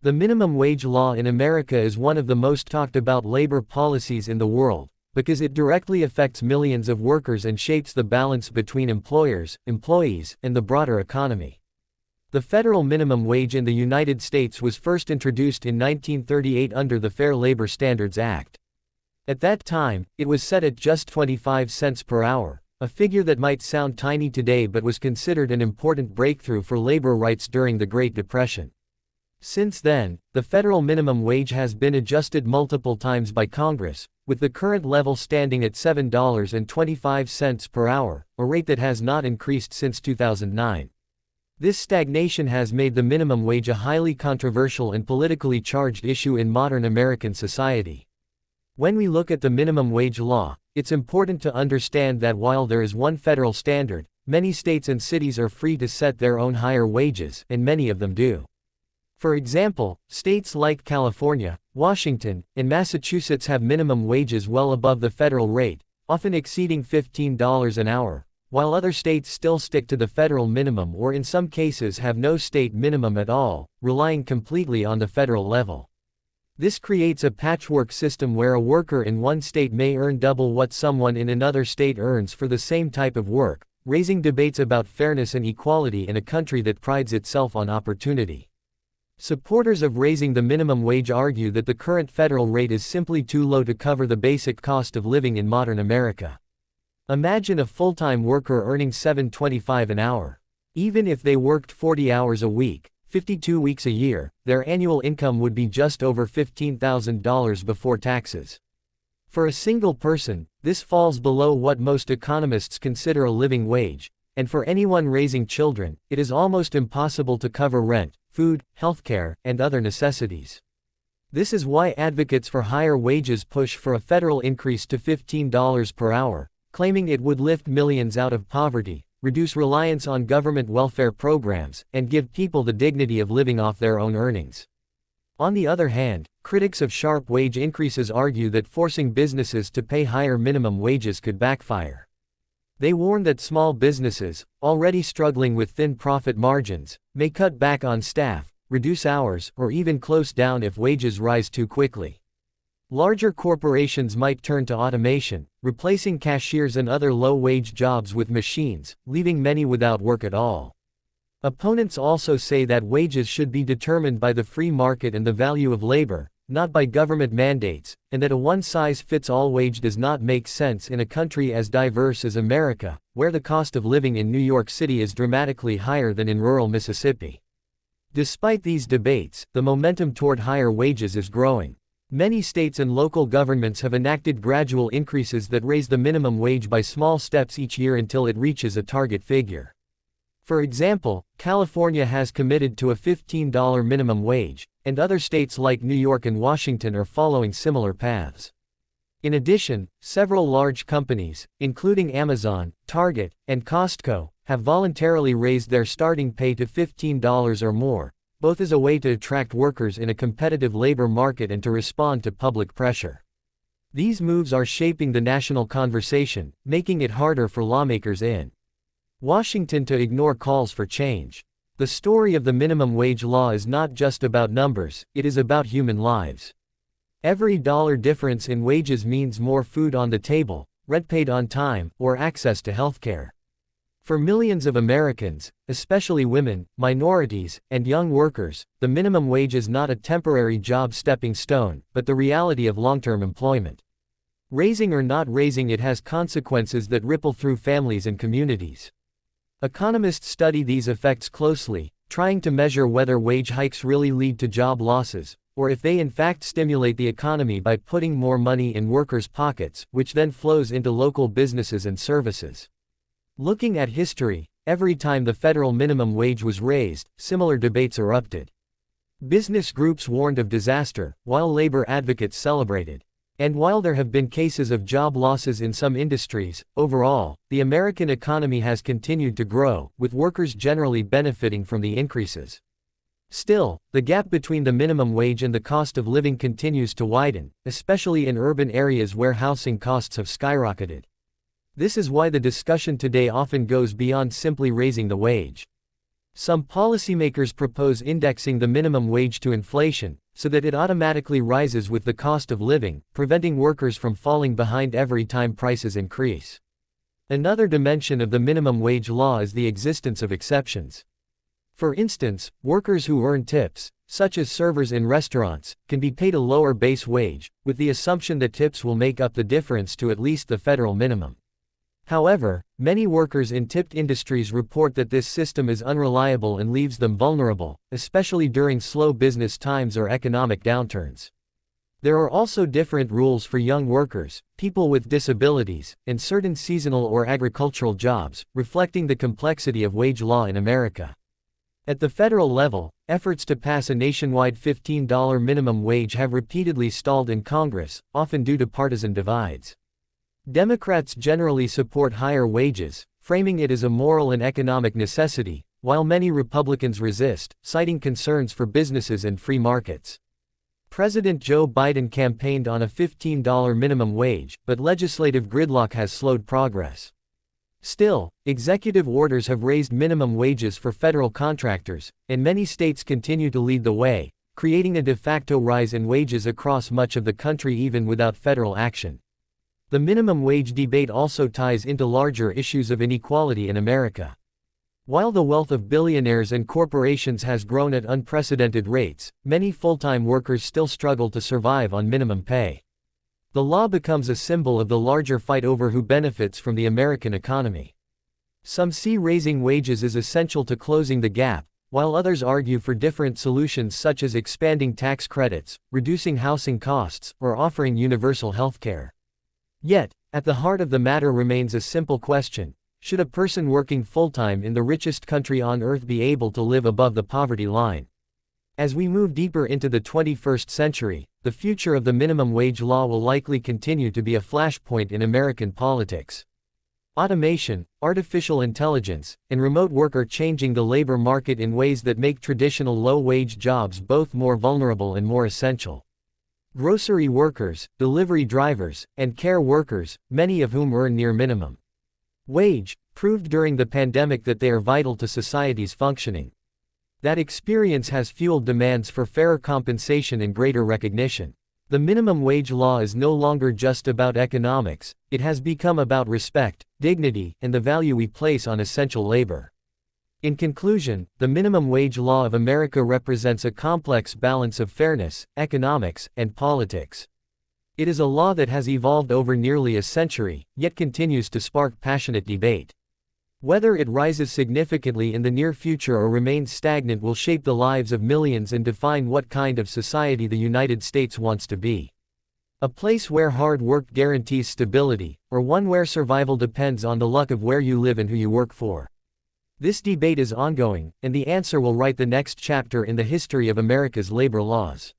The minimum wage law in America is one of the most talked about labor policies in the world, because it directly affects millions of workers and shapes the balance between employers, employees, and the broader economy. The federal minimum wage in the United States was first introduced in 1938 under the Fair Labor Standards Act. At that time, it was set at just 25 cents per hour, a figure that might sound tiny today but was considered an important breakthrough for labor rights during the Great Depression. Since then, the federal minimum wage has been adjusted multiple times by Congress, with the current level standing at $7.25 per hour, a rate that has not increased since 2009. This stagnation has made the minimum wage a highly controversial and politically charged issue in modern American society. When we look at the minimum wage law, it's important to understand that while there is one federal standard, many states and cities are free to set their own higher wages, and many of them do. For example, states like California, Washington, and Massachusetts have minimum wages well above the federal rate, often exceeding $15 an hour, while other states still stick to the federal minimum or in some cases have no state minimum at all, relying completely on the federal level. This creates a patchwork system where a worker in one state may earn double what someone in another state earns for the same type of work, raising debates about fairness and equality in a country that prides itself on opportunity. Supporters of raising the minimum wage argue that the current federal rate is simply too low to cover the basic cost of living in modern America. Imagine a full-time worker earning $7.25 an hour. Even if they worked 40 hours a week, 52 weeks a year, their annual income would be just over $15,000 before taxes. For a single person, this falls below what most economists consider a living wage, and for anyone raising children, it is almost impossible to cover rent, food, healthcare, and other necessities. This is why advocates for higher wages push for a federal increase to $15 per hour, claiming it would lift millions out of poverty, reduce reliance on government welfare programs, and give people the dignity of living off their own earnings. On the other hand, critics of sharp wage increases argue that forcing businesses to pay higher minimum wages could backfire. They warn that small businesses, already struggling with thin profit margins, may cut back on staff, reduce hours, or even close down if wages rise too quickly. Larger corporations might turn to automation, replacing cashiers and other low-wage jobs with machines, leaving many without work at all. Opponents also say that wages should be determined by the free market and the value of labor, not by government mandates, and that a one-size-fits-all wage does not make sense in a country as diverse as America, where the cost of living in New York City is dramatically higher than in rural Mississippi. Despite these debates, the momentum toward higher wages is growing. Many states and local governments have enacted gradual increases that raise the minimum wage by small steps each year until it reaches a target figure. For example, California has committed to a $15 minimum wage, and other states like New York and Washington are following similar paths. In addition, several large companies, including Amazon, Target, and Costco, have voluntarily raised their starting pay to $15 or more, both as a way to attract workers in a competitive labor market and to respond to public pressure. These moves are shaping the national conversation, making it harder for lawmakers in Washington to ignore calls for change. The story of the minimum wage law is not just about numbers, it is about human lives. Every dollar difference in wages means more food on the table, rent paid on time, or access to healthcare. For millions of Americans, especially women, minorities, and young workers, the minimum wage is not a temporary job stepping stone, but the reality of long-term employment. Raising or not raising it has consequences that ripple through families and communities. Economists study these effects closely, trying to measure whether wage hikes really lead to job losses, or if they in fact stimulate the economy by putting more money in workers' pockets, which then flows into local businesses and services. Looking at history, every time the federal minimum wage was raised, similar debates erupted. Business groups warned of disaster, while labor advocates celebrated. And while there have been cases of job losses in some industries, overall, the American economy has continued to grow, with workers generally benefiting from the increases. Still, the gap between the minimum wage and the cost of living continues to widen, especially in urban areas where housing costs have skyrocketed. This is why the discussion today often goes beyond simply raising the wage. Some policymakers propose indexing the minimum wage to inflation, so that it automatically rises with the cost of living, preventing workers from falling behind every time prices increase. Another dimension of the minimum wage law is the existence of exceptions. For instance, workers who earn tips, such as servers in restaurants, can be paid a lower base wage, with the assumption that tips will make up the difference to at least the federal minimum. However, many workers in tipped industries report that this system is unreliable and leaves them vulnerable, especially during slow business times or economic downturns. There are also different rules for young workers, people with disabilities, and certain seasonal or agricultural jobs, reflecting the complexity of wage law in America. At the federal level, efforts to pass a nationwide $15 minimum wage have repeatedly stalled in Congress, often due to partisan divides. Democrats generally support higher wages, framing it as a moral and economic necessity, while many Republicans resist, citing concerns for businesses and free markets. President Joe Biden campaigned on a $15 minimum wage, but legislative gridlock has slowed progress. Still, executive orders have raised minimum wages for federal contractors, and many states continue to lead the way, creating a de facto rise in wages across much of the country even without federal action. The minimum wage debate also ties into larger issues of inequality in America. While the wealth of billionaires and corporations has grown at unprecedented rates, many full-time workers still struggle to survive on minimum pay. The law becomes a symbol of the larger fight over who benefits from the American economy. Some see raising wages as essential to closing the gap, while others argue for different solutions such as expanding tax credits, reducing housing costs, or offering universal health care. Yet, at the heart of the matter remains a simple question: should a person working full-time in the richest country on earth be able to live above the poverty line? As we move deeper into the 21st century, the future of the minimum wage law will likely continue to be a flashpoint in American politics. Automation, artificial intelligence, and remote work are changing the labor market in ways that make traditional low-wage jobs both more vulnerable and more essential. Grocery workers, delivery drivers, and care workers, many of whom earn near minimum wage, proved during the pandemic that they are vital to society's functioning. That experience has fueled demands for fairer compensation and greater recognition. The minimum wage law is no longer just about economics, it has become about respect, dignity, and the value we place on essential labor. In conclusion, the minimum wage law of America represents a complex balance of fairness, economics, and politics. It is a law that has evolved over nearly a century, yet continues to spark passionate debate. Whether it rises significantly in the near future or remains stagnant will shape the lives of millions and define what kind of society the United States wants to be. A place where hard work guarantees stability, or one where survival depends on the luck of where you live and who you work for. This debate is ongoing, and the answer will write the next chapter in the history of America's labor laws.